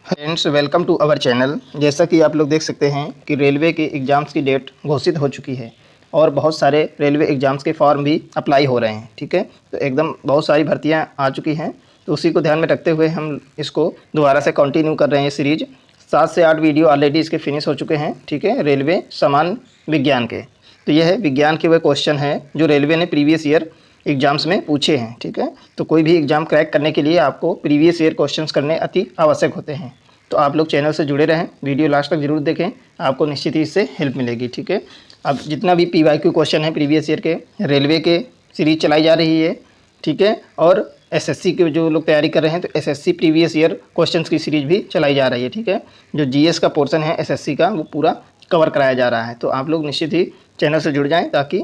Friends, welcome to our channel. जैसा कि आप लोग देख सकते हैं कि रेलवे के एग्ज़ाम्स की डेट घोषित हो चुकी है और बहुत सारे रेलवे एग्ज़ाम्स के फॉर्म भी अप्लाई हो रहे हैं। ठीक है, तो एकदम बहुत सारी भर्तियां आ चुकी हैं, तो उसी को ध्यान में रखते हुए हम इसको दोबारा से कंटिन्यू कर रहे हैं सीरीज। 7 से 8 वीडियो ऑलरेडी इसके फिनिश हो चुके हैं। ठीक है, रेलवे सामान्य विज्ञान के। तो यह है विज्ञान के वह क्वेश्चन है जो रेलवे ने प्रीवियस ईयर एग्जाम्स में पूछे हैं। ठीक है, तो कोई भी एग्ज़ाम क्रैक करने के लिए आपको प्रीवियस ईयर क्वेश्चंस करने अति आवश्यक होते हैं। तो आप लोग चैनल से जुड़े रहें, वीडियो लास्ट तक जरूर देखें, आपको निश्चित ही इससे हेल्प मिलेगी। ठीक है, अब जितना भी PYQ क्वेश्चन है प्रीवियस ईयर के, रेलवे के सीरीज चलाई जा रही है। ठीक है, और SSC के जो लोग तैयारी कर रहे हैं तो SSC प्रीवियस ईयर क्वेश्चंस की सीरीज भी चलाई जा रही है। ठीक है, जो GS का पोर्शन है SSC का वो पूरा कवर कराया जा रहा है। तो आप लोग निश्चित ही चैनल से जुड़ जाएँ ताकि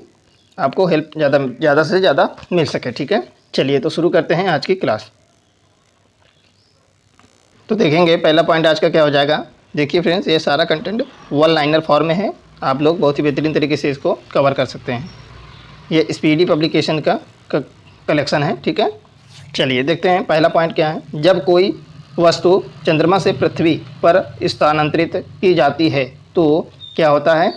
आपको हेल्प ज़्यादा से ज़्यादा मिल सके। ठीक है, चलिए तो शुरू करते हैं आज की क्लास। तो देखेंगे पहला पॉइंट आज का क्या हो जाएगा। देखिए फ्रेंड्स, ये सारा कंटेंट वन लाइनर फॉर्म में है, आप लोग बहुत ही बेहतरीन तरीके से इसको कवर कर सकते हैं। ये स्पीडी पब्लिकेशन का कलेक्शन है। ठीक है, चलिए देखते हैं पहला पॉइंट क्या है। जब कोई वस्तु चंद्रमा से पृथ्वी पर स्थानांतरित की जाती है तो क्या होता है,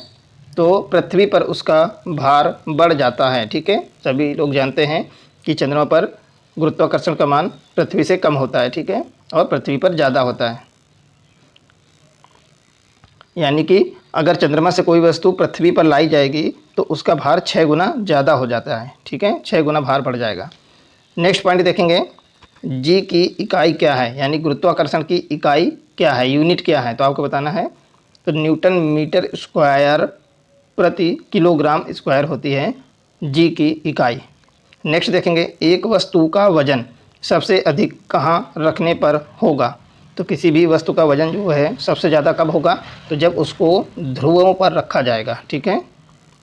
तो पृथ्वी पर उसका भार बढ़ जाता है। ठीक है, सभी लोग जानते हैं कि चंद्रमा पर गुरुत्वाकर्षण का मान पृथ्वी से कम होता है। ठीक है, और पृथ्वी पर ज़्यादा होता है। यानी कि अगर चंद्रमा से कोई वस्तु पृथ्वी पर लाई जाएगी तो उसका भार 6 गुना ज़्यादा हो जाता है। ठीक है, 6 गुना भार बढ़ जाएगा। नेक्स्ट पॉइंट देखेंगे, जी की इकाई क्या है, यानी गुरुत्वाकर्षण की इकाई क्या है, यूनिट क्या है, तो आपको बताना है। तो न्यूटन मीटर स्क्वायर प्रति किलोग्राम स्क्वायर होती है जी की इकाई। नेक्स्ट देखेंगे, एक वस्तु का वजन सबसे अधिक कहाँ रखने पर होगा, तो किसी भी वस्तु का वजन जो है सबसे ज़्यादा कब होगा, तो जब उसको ध्रुवों पर रखा जाएगा। ठीक है,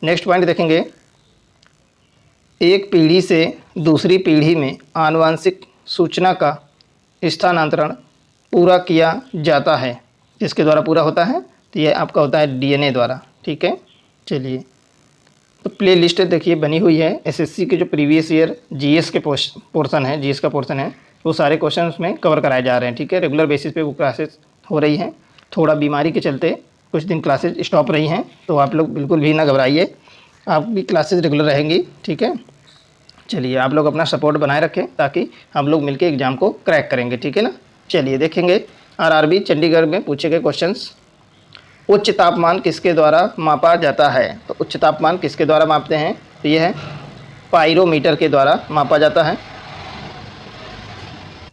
नेक्स्ट पॉइंट देखेंगे, एक पीढ़ी से दूसरी पीढ़ी में आनुवंशिक सूचना का स्थानांतरण पूरा किया जाता है, किसके द्वारा पूरा होता है, तो यह आपका होता है DNA द्वारा। ठीक है, चलिए तो प्ले लिस्ट देखिए बनी हुई है। SSC के जो प्रीवियस ईयर GS के पोर्शन है, GS का पोर्शन है, वो सारे क्वेश्चन में कवर कराए जा रहे हैं। ठीक है, रेगुलर बेसिस पे वो क्लासेस हो रही हैं। थोड़ा बीमारी के चलते कुछ दिन क्लासेज स्टॉप रही हैं, तो आप लोग बिल्कुल भी ना घबराइए, आपकी क्लासेज रेगुलर रहेंगी। ठीक है, चलिए आप लोग अपना सपोर्ट बनाए रखें ताकि हम लोग मिलकर एग्ज़ाम को क्रैक करेंगे। ठीक है ना, चलिए देखेंगे RRB चंडीगढ़ में पूछे गए क्वेश्चंस। उच्च तापमान किसके द्वारा मापा जाता है, तो उच्च तापमान किसके द्वारा मापते हैं, तो यह है पाइरोमीटर के द्वारा मापा जाता है।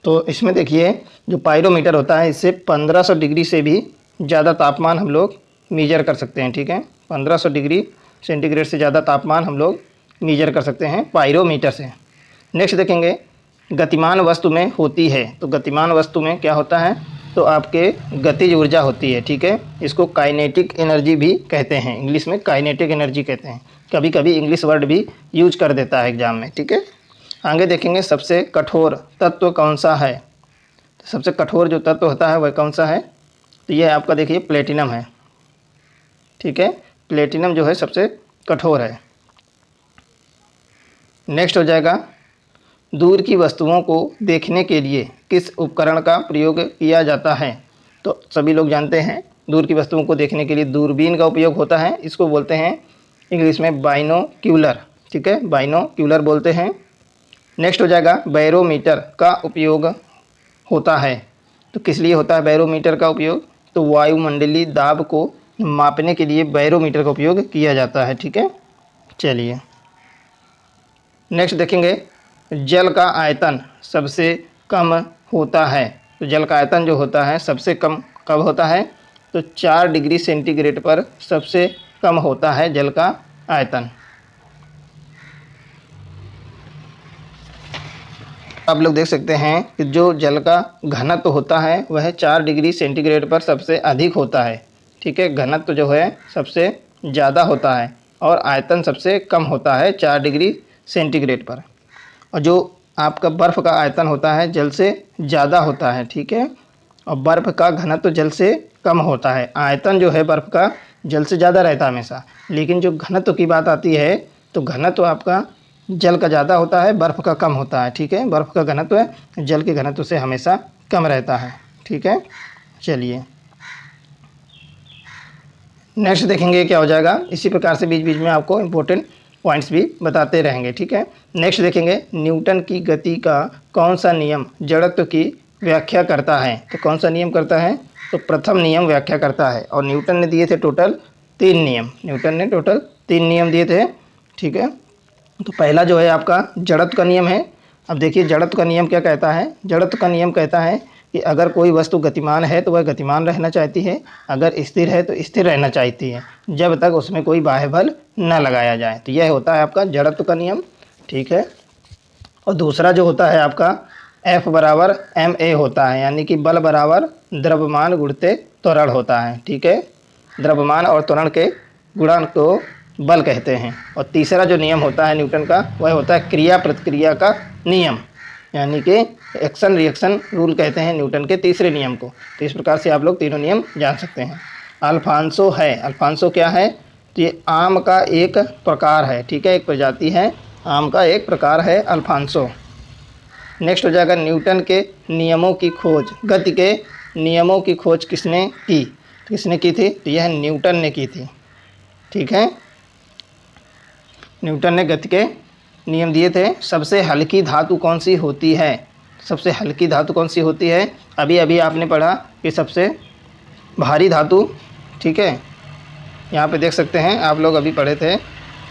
तो इसमें देखिए जो पाइरोमीटर होता है इससे 1500 डिग्री से भी ज़्यादा तापमान हम लोग मीजर कर सकते हैं। ठीक है, 1500 डिग्री सेंटीग्रेड से ज़्यादा तापमान हम लोग मीजर कर सकते हैं पाइरोमीटर से। नेक्स्ट देखेंगे, गतिमान वस्तु में होती है, तो गतिमान वस्तु में क्या होता है, तो आपके गतिज ऊर्जा होती है। ठीक है, इसको काइनेटिक एनर्जी भी कहते हैं, इंग्लिश में काइनेटिक एनर्जी कहते हैं, कभी कभी इंग्लिश वर्ड भी यूज कर देता है एग्जाम में। ठीक है, आगे देखेंगे, सबसे कठोर तत्व कौन सा है, तो सबसे कठोर जो तत्व होता है वह कौन सा है, तो यह आपका देखिए प्लेटिनम है। ठीक है, प्लेटिनम जो है सबसे कठोर है। नेक्स्ट हो जाएगा, दूर की वस्तुओं को देखने के लिए किस उपकरण का प्रयोग किया जाता है, तो सभी लोग जानते हैं दूर की वस्तुओं को देखने के लिए दूरबीन का उपयोग होता है, इसको बोलते हैं इंग्लिश में बाइनोक्यूलर। ठीक है, बाइनोक्यूलर बोलते हैं। नेक्स्ट हो जाएगा, बैरोमीटर का उपयोग होता है, तो किस लिए होता है बैरोमीटर का उपयोग, तो वायुमंडलीय दाब को मापने के लिए बैरोमीटर का उपयोग किया जाता है। ठीक है, चलिए नेक्स्ट देखेंगे, जल का आयतन सबसे कम होता है, तो जल का आयतन जो होता है सबसे कम कब होता है, तो 4 डिग्री सेंटीग्रेड पर सबसे कम होता है जल का आयतन। आप लोग देख सकते हैं कि जो जल का घनत्व होता है वह 4 डिग्री सेंटीग्रेड पर सबसे अधिक होता है। ठीक है, घनत्व जो है सबसे ज़्यादा होता है और आयतन सबसे कम होता है 4 डिग्री सेंटीग्रेड पर। और जो आपका बर्फ़ का आयतन होता है जल से ज़्यादा होता है। ठीक है, और बर्फ़ का घनत्व जल से कम होता है। आयतन जो है बर्फ़ का जल से ज़्यादा रहता है हमेशा, लेकिन जो घनत्व की बात आती है तो घनत्व आपका जल का ज़्यादा होता है, बर्फ़ का कम होता है। ठीक है, बर्फ़ का घनत्व जल के घनत्व से हमेशा कम रहता है। ठीक है, चलिए नेक्स्ट देखेंगे क्या हो जाएगा। इसी प्रकार से बीच बीच में आपको इम्पोर्टेंट पॉइंट्स भी बताते रहेंगे, ठीक है। नेक्स्ट देखेंगे न्यूटन की गति का कौन सा नियम जड़त्व की व्याख्या करता है। तो कौन सा नियम करता है, तो प्रथम नियम व्याख्या करता है। और न्यूटन ने दिए थे टोटल 3 नियम, न्यूटन ने टोटल 3 नियम दिए थे, ठीक है। तो पहला जो है आपका जड़त्व का नियम है। अब देखिए जड़त्व का नियम क्या कहता है। जड़त्व का नियम कहता है कि अगर कोई वस्तु गतिमान है तो वह गतिमान रहना चाहती है, अगर स्थिर है तो स्थिर रहना चाहती है, जब तक उसमें कोई बाह्य बल न लगाया जाए। तो यह होता है आपका जड़त्व का नियम, ठीक है। और दूसरा जो होता है आपका F बराबर ma होता है, यानी कि बल बराबर द्रव्यमान गुणित त्वरण होता है, ठीक है। द्रव्यमान और त्वरण के गुणन को बल कहते हैं। और तीसरा जो नियम होता है न्यूटन का वह होता है क्रिया प्रतिक्रिया का नियम, यानी कि एक्शन रिएक्शन रूल कहते हैं न्यूटन के तीसरे नियम को। तो इस प्रकार से आप लोग तीनों नियम जान सकते हैं। अल्फांसो है, अल्फांसो क्या है, तो ये आम का एक प्रकार है, ठीक है, एक प्रजाति है, आम का एक प्रकार है अल्फांसो। नेक्स्ट हो जाएगा न्यूटन के नियमों की खोज, गति के नियमों की खोज किसने की, किसने की थी, तो यह न्यूटन ने की थी, ठीक है। न्यूटन ने गति के नियम दिए थे। सबसे हल्की धातु कौन सी होती है, सबसे हल्की धातु कौन सी होती है। अभी अभी आपने पढ़ा कि सबसे भारी धातु, ठीक है, यहाँ पे देख सकते हैं आप लोग अभी पढ़े थे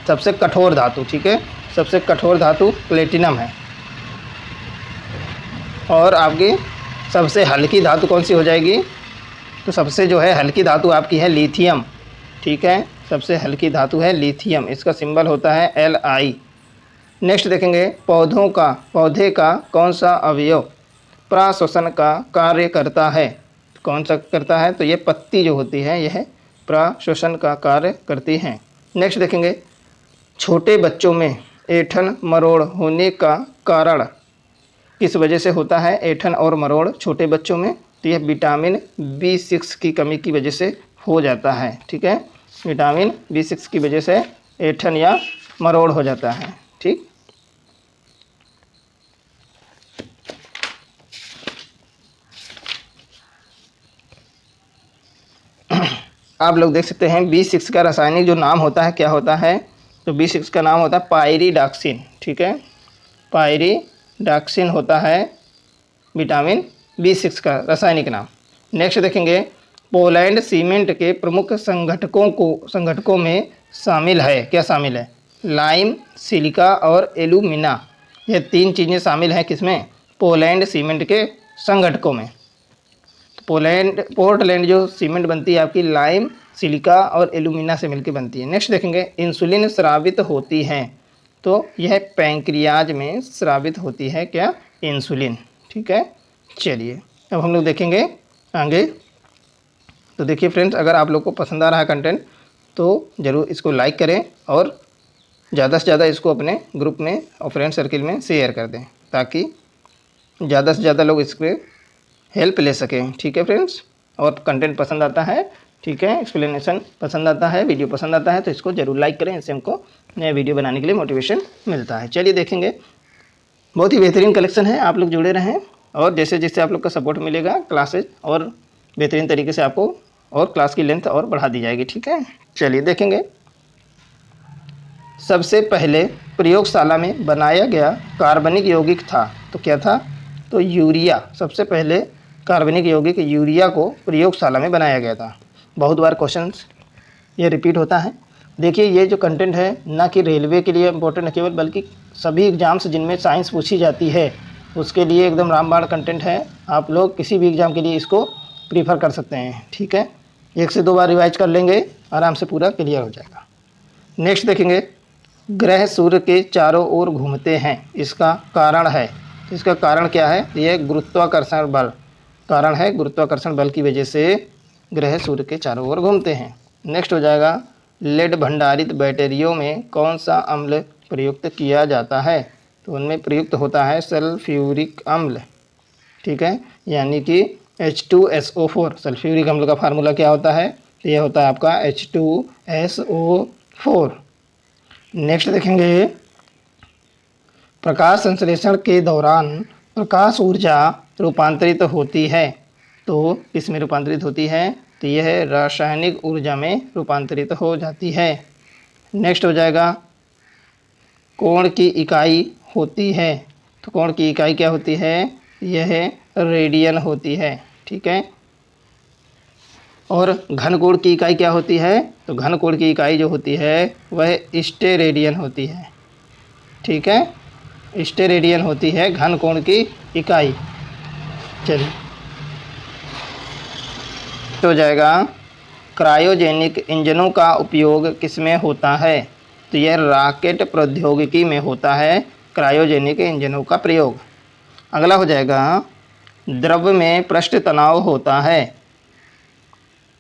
सबसे कठोर धातु, ठीक है, सबसे कठोर धातु प्लेटिनम है। और आपकी सबसे हल्की धातु कौन सी हो जाएगी, तो सबसे जो है हल्की धातु आपकी है लिथियम, ठीक है, सबसे हल्की धातु है लिथियम, इसका सिंबल होता है Li। नेक्स्ट देखेंगे पौधे का कौन सा अवयव प्रश्वसन का कार्य करता है, कौन सा करता है, तो ये पत्ती जो होती है यह प्रश्वसन का कार्य करती हैं। नेक्स्ट देखेंगे छोटे बच्चों में ऐंठन मरोड़ होने का कारण किस वजह से होता है, ऐंठन और मरोड़ छोटे बच्चों में, तो यह विटामिन B6 की कमी की वजह से हो जाता है, ठीक है, विटामिन B6 की वजह से ऐंठन या मरोड़ हो जाता है, ठीक। आप लोग देख सकते हैं B6 का रासायनिक जो नाम होता है क्या होता है, तो B6 का नाम होता है पायरिडॉक्सिन, ठीक है, पायरिडॉक्सिन होता है विटामिन B6 का रासायनिक नाम। नेक्स्ट देखेंगे पोलैंड सीमेंट के प्रमुख संगठकों में शामिल है, क्या शामिल है, लाइम, सिलिका और एल्यूमिना, ये 3 चीज़ें शामिल हैं किसमें, पोलैंड सीमेंट के संगठकों में। पोर्टलैंड जो सीमेंट बनती है आपकी लाइम, सिलिका और एल्यूमिना से मिलकर बनती है। नेक्स्ट देखेंगे इंसुलिन स्रावित होती है, तो यह पैंक्रियाज में स्रावित होती है क्या, इंसुलिन, ठीक है। चलिए अब हम लोग देखेंगे आगे। तो देखिए फ्रेंड्स, अगर आप लोग को पसंद आ रहा है कंटेंट तो ज़रूर इसको लाइक करें और ज़्यादा से ज़्यादा इसको अपने ग्रुप में और फ्रेंड सर्किल में शेयर कर दें, ताकि ज़्यादा से ज़्यादा लोग इस पर हेल्प ले सकें, ठीक है फ्रेंड्स। और कंटेंट पसंद आता है, ठीक है, एक्सप्लेनेशन पसंद आता है, वीडियो पसंद आता है तो इसको ज़रूर लाइक करें, इससे हमको नया वीडियो बनाने के लिए मोटिवेशन मिलता है। चलिए देखेंगे, बहुत ही बेहतरीन कलेक्शन है, आप लोग जुड़े रहें और जैसे जैसे आप लोग का सपोर्ट मिलेगा क्लासेज और बेहतरीन तरीके से आपको और क्लास की लेंथ और बढ़ा दी जाएगी, ठीक है। चलिए देखेंगे सबसे पहले प्रयोगशाला में बनाया गया कार्बनिक यौगिक था, तो क्या था, तो यूरिया, सबसे पहले कार्बनिक यौगिक यूरिया को प्रयोगशाला में बनाया गया था। बहुत बार क्वेश्चंस ये रिपीट होता है। देखिए ये जो कंटेंट है ना कि रेलवे के लिए इम्पोर्टेंट है केवल, बल्कि सभी एग्ज़ाम्स जिनमें साइंस पूछी जाती है उसके लिए एकदम रामबाण कंटेंट है। आप लोग किसी भी एग्ज़ाम के लिए इसको प्रीफर कर सकते हैं, ठीक है, 1 से 2 बार रिवाइज कर लेंगे, आराम से पूरा क्लियर हो जाएगा। नेक्स्ट देखेंगे ग्रह सूर्य के चारों ओर घूमते हैं, इसका कारण है, इसका कारण क्या है, यह गुरुत्वाकर्षण बल, कारण है गुरुत्वाकर्षण बल की वजह से ग्रह सूर्य के चारों ओर घूमते हैं। नेक्स्ट हो जाएगा लेड भंडारित बैटरियों में कौन सा अम्ल प्रयुक्त किया जाता है, तो उनमें प्रयुक्त होता है सल्फ्यूरिक अम्ल, ठीक है, यानी कि H2SO4। सल्फ्यूरिक अम्ल का फार्मूला क्या होता है, तो यह होता है आपका H2SO4। नेक्स्ट देखेंगे प्रकाश संश्लेषण के दौरान प्रकाश ऊर्जा रूपांतरित होती है, तो किस में रूपांतरित होती है? तो यह रासायनिक ऊर्जा में रूपांतरित हो जाती है। नेक्स्ट हो जाएगा कोण की इकाई होती है। तो कोण की इकाई क्या होती है? यह रेडियन होती है, ठीक है। और घन कोण की इकाई क्या होती है? तो घन कोण की इकाई जो होती है वह स्टेरेडियन होती है, ठीक है। स्टेरेडियन होती है घन कोण की इकाई। चलिए हो जाएगा क्रायोजेनिक इंजनों का उपयोग किसमें होता है? तो यह रॉकेट प्रौद्योगिकी में होता है क्रायोजेनिक इंजनों का प्रयोग। अगला हो जाएगा द्रव में पृष्ठ तनाव होता है।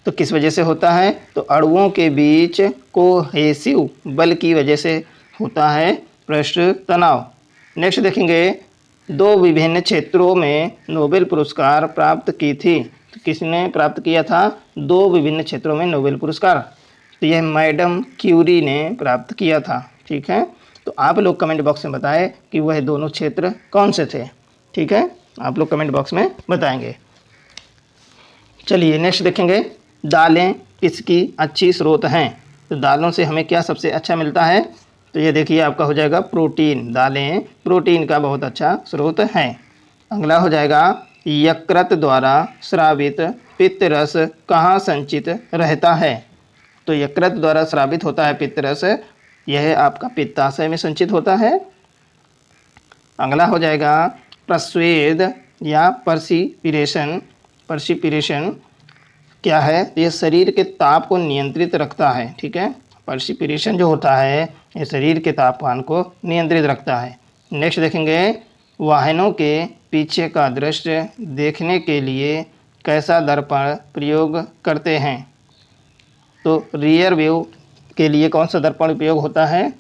तो किस वजह से होता है? तो अणुओं के बीच कोहेसिव बल की वजह से होता है पृष्ठ तनाव। नेक्स्ट देखेंगे दो विभिन्न क्षेत्रों में नोबेल पुरस्कार प्राप्त की थी। तो किसने प्राप्त किया था? दो विभिन्न क्षेत्रों में नोबेल पुरस्कार। तो यह मैडम क्यूरी ने प्राप्त किया था, ठीक है। तो आप लोग कमेंट बॉक्स में बताएं कि वह दोनों क्षेत्र कौन से थे, ठीक है। आप लोग कमेंट बॉक्स में बताएंगे। चलिए नेक्स्ट देखेंगे दालें किसकी अच्छी स्रोत हैं। तो दालों से हमें क्या सबसे अच्छा मिलता है? तो ये देखिए आपका हो जाएगा प्रोटीन। दालें प्रोटीन का बहुत अच्छा स्रोत हैं। अगला हो जाएगा यकृत द्वारा स्रावित पित्त रस कहाँ संचित रहता है? तो यकृत द्वारा स्रावित होता है पित्त रस, यह आपका पित्ताशय में संचित होता है। अगला हो जाएगा प्रस्वेद या पर्सिपिरेशन। पर्सिपिरेशन क्या है? यह शरीर के ताप को नियंत्रित रखता है, ठीक है। पर्सिपिरेशन जो होता है ये शरीर के तापमान को नियंत्रित रखता है। नेक्स्ट देखेंगे वाहनों के पीछे का दृश्य देखने के लिए कैसा दर्पण प्रयोग करते हैं? तो रियर व्यू के लिए कौन सा दर्पण उपयोग होता है?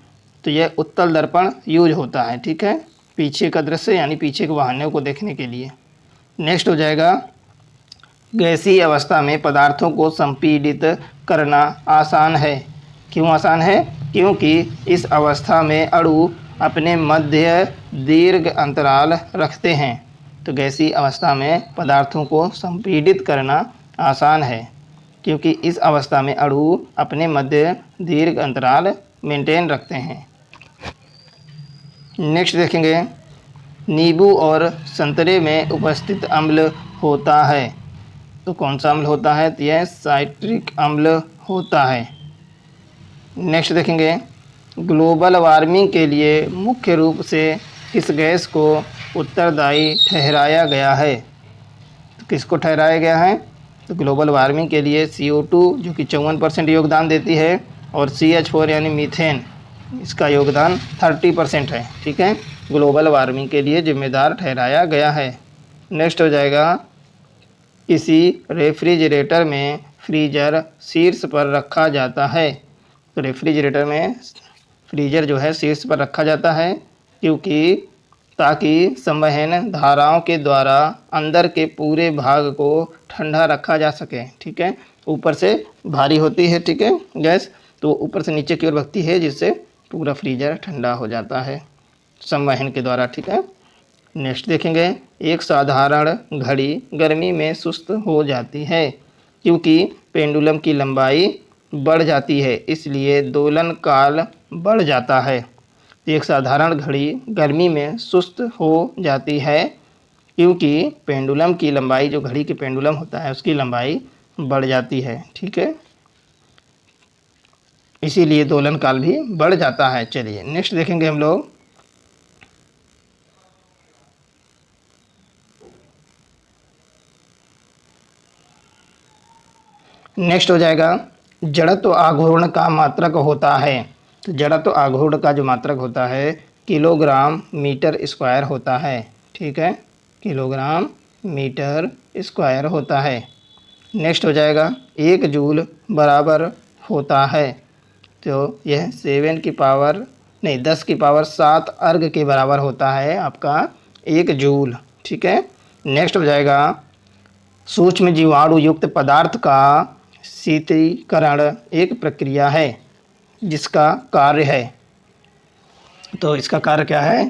तो यह उत्तल दर्पण यूज होता है, ठीक है। पीछे का दृश्य यानी पीछे के वाहनों को देखने के लिए। नेक्स्ट हो जाएगा गैसीय अवस्था में पदार्थों को संपीड़ित करना आसान है। क्यों आसान है? क्योंकि इस अवस्था में अणु अपने मध्य दीर्घ अंतराल रखते हैं। तो गैसीय अवस्था में पदार्थों को संपीड़ित करना आसान है क्योंकि इस अवस्था में अणु अपने मध्य दीर्घ अंतराल मेंटेन रखते हैं। नेक्स्ट देखेंगे नींबू और संतरे में उपस्थित अम्ल होता है। तो कौन सा अम्ल होता है? तो यह साइट्रिक अम्ल होता है। नेक्स्ट देखेंगे ग्लोबल वार्मिंग के लिए मुख्य रूप से किस गैस को उत्तरदायी ठहराया गया है? तो किसको ठहराया गया है? तो ग्लोबल वार्मिंग के लिए CO2 जो कि 54% योगदान देती है और CH4 यानी मीथेन इसका योगदान 30% है, ठीक है। ग्लोबल वार्मिंग के लिए जिम्मेदार ठहराया गया है। नेक्स्ट हो जाएगा किसी रेफ्रिजरेटर में फ्रीजर शीर्ष पर रखा जाता है। तो रेफ्रिजरेटर में फ्रीजर जो है शीर्ष पर रखा जाता है क्योंकि ताकि संवहन धाराओं के द्वारा अंदर के पूरे भाग को ठंडा रखा जा सके, ठीक है। ऊपर से भारी होती है, ठीक है, गैस, तो ऊपर से नीचे की ओर भगती है जिससे पूरा फ्रीजर ठंडा हो जाता है संवहन के द्वारा, ठीक है। नेक्स्ट देखेंगे एक साधारण घड़ी गर्मी में सुस्त हो जाती है क्योंकि पेंडुलम की लंबाई बढ़ जाती है, इसलिए दोलन काल बढ़ जाता है। एक साधारण घड़ी गर्मी में सुस्त हो जाती है क्योंकि पेंडुलम की लंबाई, जो घड़ी की पेंडुलम होता है उसकी लंबाई बढ़ जाती है, ठीक है, इसीलिए दोलन काल भी बढ़ जाता है। चलिए नेक्स्ट देखेंगे हम लोग नेक्स्ट हो जाएगा जड़त्व आघूर्ण का मात्रक होता है। तो जड़त्व आघूर्ण का जो मात्रक होता है किलोग्राम मीटर स्क्वायर होता है, ठीक है, किलोग्राम मीटर स्क्वायर होता है। नेक्स्ट हो जाएगा 1 जूल बराबर होता है। तो यह 10 की पावर 7 अर्ग के बराबर होता है आपका 1 जूल, ठीक है। नेक्स्ट हो जाएगा सूक्ष्म जीवाणु युक्त पदार्थ का शीतलीकरण एक प्रक्रिया है जिसका कार्य है। तो इसका कार्य क्या है?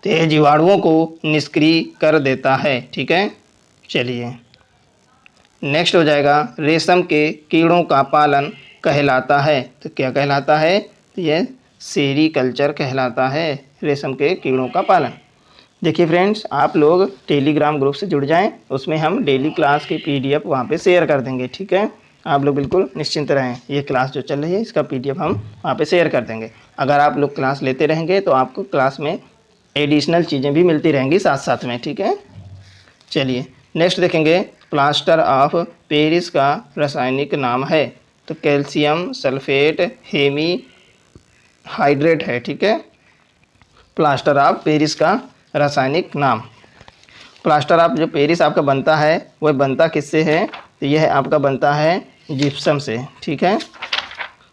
तो यह जीवाणुओं को निष्क्रिय कर देता है, ठीक है। चलिए नेक्स्ट हो जाएगा रेशम के कीड़ों का पालन कहलाता है। तो क्या कहलाता है? तो यह सेरीकल्चर कहलाता है, रेशम के कीड़ों का पालन। देखिए फ्रेंड्स, आप लोग टेलीग्राम ग्रुप से जुड़ जाएं, उसमें हम डेली क्लास की पीडीएफ वहाँ पे शेयर कर देंगे, ठीक है। आप लोग बिल्कुल निश्चिंत रहें, ये क्लास जो चल रही है इसका पीडीएफ हम वहाँ पे शेयर कर देंगे। अगर आप लोग क्लास लेते रहेंगे तो आपको क्लास में एडिशनल चीज़ें भी मिलती रहेंगी साथ साथ में, ठीक है। चलिए नेक्स्ट देखेंगे, प्लास्टर ऑफ पेरिस का रासायनिक नाम है। तो कैल्शियम सल्फेट हेमी हाइड्रेट है, ठीक है। प्लास्टर ऑफ पेरिस का रासायनिक नाम। प्लास्टर ऑफ जो पेरिस आपका बनता है वह बनता किससे है? तो यह आपका बनता है जिप्सम से, ठीक है।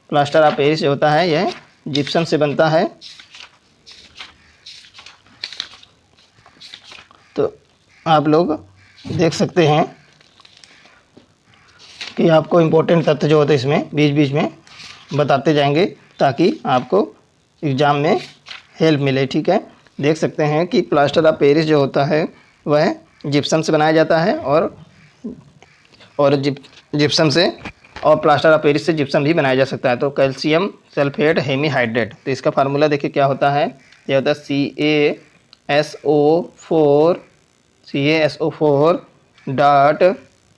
प्लास्टर ऑफ पेरिस जो होता है यह जिप्सम से बनता है। तो आप लोग देख सकते हैं कि आपको इम्पोर्टेंट तथ्य जो होते हैं इसमें बीच बीच में बताते जाएंगे ताकि आपको एग्ज़ाम में हेल्प मिले, ठीक है। देख सकते हैं कि प्लास्टर ऑफ पेरिस जो होता है वह जिप्सम से बनाया जाता है और जिप्सम से और प्लास्टर ऑफ पेरिस से जिप्सम भी बनाया जा सकता है। तो कैल्शियम सल्फेट हेमी हाइड्रेट, तो इसका फार्मूला देखिए क्या होता है। यह होता है CaSO4 डॉट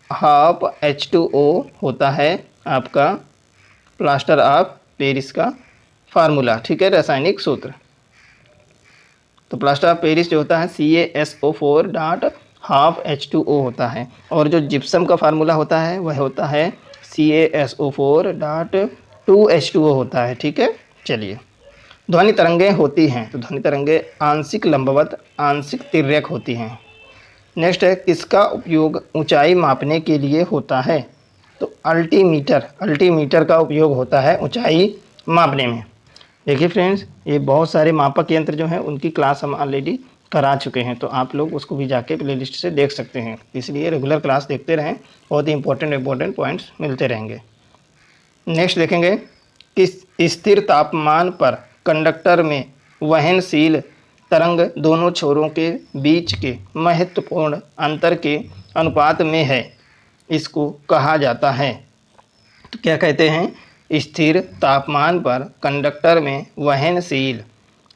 हाफ H2O होता है आपका प्लास्टर ऑफ पेरिस का फार्मूला, ठीक है, रासायनिक सूत्र। तो प्लास्टर ऑफ पेरिस जो होता है CaSO4 डॉट हाफ H2O होता है, और जो जिप्सम का फार्मूला होता है वह होता है CaSO4 डॉट 2H2O होता है, ठीक है। चलिए, ध्वनि तरंगें होती हैं, तो ध्वनि तरंगें आंशिक लंबवत आंशिक तिर्यक होती हैं। नेक्स्ट है, किसका उपयोग ऊंचाई मापने के लिए होता है? तो अल्टीमीटर का उपयोग होता है ऊंचाई मापने में। देखिए फ्रेंड्स, ये बहुत सारे मापक यंत्र जो हैं उनकी क्लास हम ऑलरेडी करा चुके हैं, तो आप लोग उसको भी जाके प्लेलिस्ट से देख सकते हैं। इसलिए रेगुलर क्लास देखते रहें, बहुत ही इंपॉर्टेंट पॉइंट्स मिलते रहेंगे। नेक्स्ट देखेंगे, किस स्थिर तापमान पर कंडक्टर में वहनशील तरंग दोनों छोरों के बीच के महत्वपूर्ण अंतर के अनुपात में है, इसको कहा जाता है? तो क्या कहते हैं? स्थिर तापमान पर कंडक्टर में वहनशील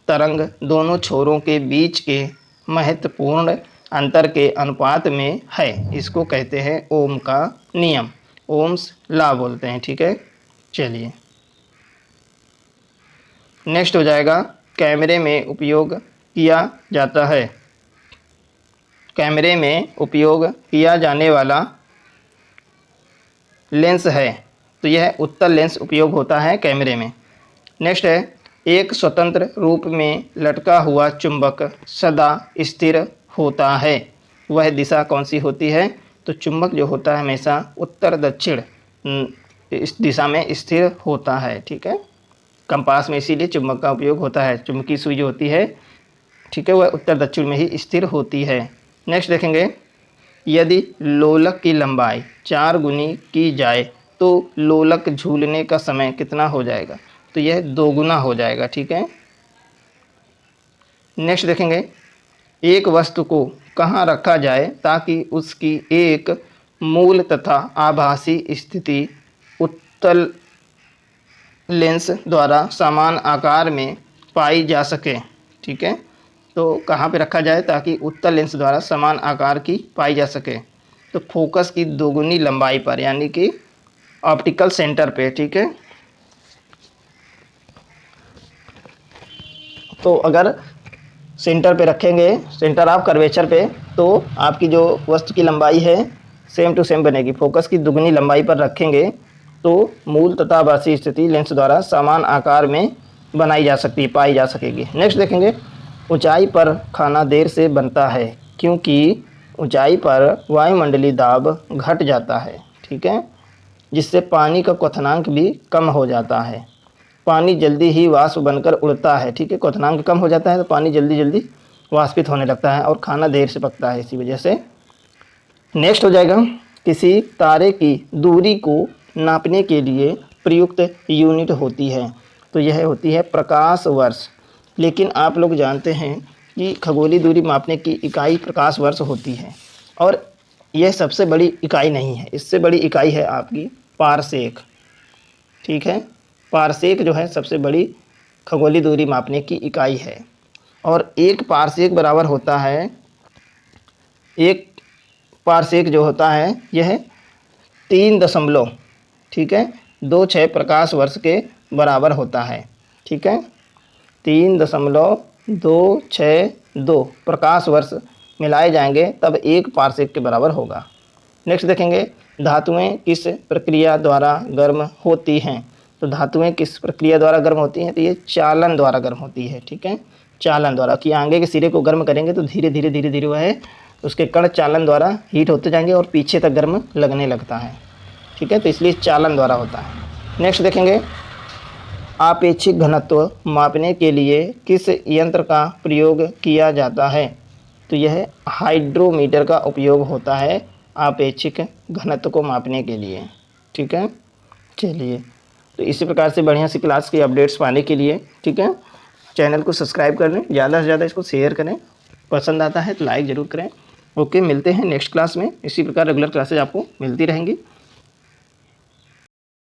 तरंग दोनों छोरों के बीच के महत्वपूर्ण अंतर के अनुपात में है, इसको कहते हैं ओम का नियम, ओम्स लॉ बोलते हैं, ठीक है। चलिए नेक्स्ट हो जाएगा, कैमरे में उपयोग किया जाता है। कैमरे में उपयोग किया जाने वाला लेंस है, तो यह उत्तल लेंस उपयोग होता है कैमरे में। नेक्स्ट है, एक स्वतंत्र रूप में लटका हुआ चुंबक सदा स्थिर होता है, वह दिशा कौन सी होती है? तो चुंबक जो होता है हमेशा उत्तर दक्षिण इस दिशा में स्थिर होता है, ठीक है। कंपास में इसीलिए चुंबक का उपयोग होता है, चुंबकीय सुई जो होती है, ठीक है, वह उत्तर दक्षिण में ही स्थिर होती है। नेक्स्ट देखेंगे, यदि लोलक की लंबाई 4 गुनी की जाए तो लोलक झूलने का समय कितना हो जाएगा? तो यह 2 गुना हो जाएगा, ठीक है। नेक्स्ट देखेंगे, एक वस्तु को कहाँ रखा जाए ताकि उसकी एक मूल तथा आभासी स्थिति उत्तल लेंस द्वारा समान आकार में पाई जा सके, ठीक है। तो कहाँ पे रखा जाए ताकि उत्तल लेंस द्वारा समान आकार की पाई जा सके? तो फोकस की 2 गुनी लंबाई पर, यानी कि ऑप्टिकल सेंटर पे, ठीक है। तो अगर सेंटर पे रखेंगे, सेंटर ऑफ कर्वेचर पे, तो आपकी जो वस्तु की लंबाई है सेम टू सेम बनेगी। फोकस की 2 गुनी लंबाई पर रखेंगे तो मूल तथा आभासी स्थिति लेंस द्वारा समान आकार में बनाई जा सकती है, पाई जा सकेगी। नेक्स्ट देखेंगे, ऊंचाई पर खाना देर से बनता है क्योंकि ऊंचाई पर वायुमंडलीय दाब घट जाता है, ठीक है, जिससे पानी का क्वथनांक भी कम हो जाता है। पानी जल्दी ही वाष्प बनकर उड़ता है, ठीक है, क्वथनांक कम हो जाता है तो पानी जल्दी जल्दी वाष्पित होने लगता है और खाना देर से पकता है इसी वजह से। नेक्स्ट हो जाएगा, किसी तारे की दूरी को नापने के लिए प्रयुक्त यूनिट होती है, तो यह होती है प्रकाश वर्ष। लेकिन आप लोग जानते हैं कि खगोलीय दूरी मापने की इकाई प्रकाश वर्ष होती है, और यह सबसे बड़ी इकाई नहीं है, इससे बड़ी इकाई है आपकी पारसेक। ठीक है, पारसेक जो है सबसे बड़ी खगोलीय दूरी मापने की इकाई है। और एक पारसेक बराबर होता है, एक पारसेक जो होता है यह 3 ठीक है 26 प्रकाश वर्ष के बराबर होता है। ठीक है, 3.262 प्रकाश वर्ष मिलाए जाएंगे तब एक पारसेक के बराबर होगा। नेक्स्ट देखेंगे, धातुएं किस प्रक्रिया द्वारा गर्म होती हैं। तो धातुएं किस प्रक्रिया द्वारा गर्म होती हैं, तो ये चालन द्वारा गर्म होती है। ठीक है, चालन द्वारा, कि आगे के सिरे को गर्म करेंगे तो धीरे धीरे धीरे धीरे वह उसके कण चालन द्वारा हीट होते जाएंगे और पीछे तक गर्म लगने लगता है। ठीक है, तो इसलिए चालन द्वारा होता है। नेक्स्ट देखेंगे, आपेक्षिक घनत्व मापने के लिए किस यंत्र का प्रयोग किया जाता है। तो यह हाइड्रोमीटर का उपयोग होता है आपेक्षिक घनत्व को मापने के लिए। ठीक है, चलिए, तो इसी प्रकार से बढ़िया सी क्लास की अपडेट्स पाने के लिए, ठीक है, चैनल को सब्सक्राइब कर लें, ज़्यादा से ज़्यादा इसको शेयर करें, पसंद आता है तो लाइक ज़रूर करें। ओके, मिलते हैं नेक्स्ट क्लास में। इसी प्रकार रेगुलर क्लासेज आपको मिलती रहेंगी।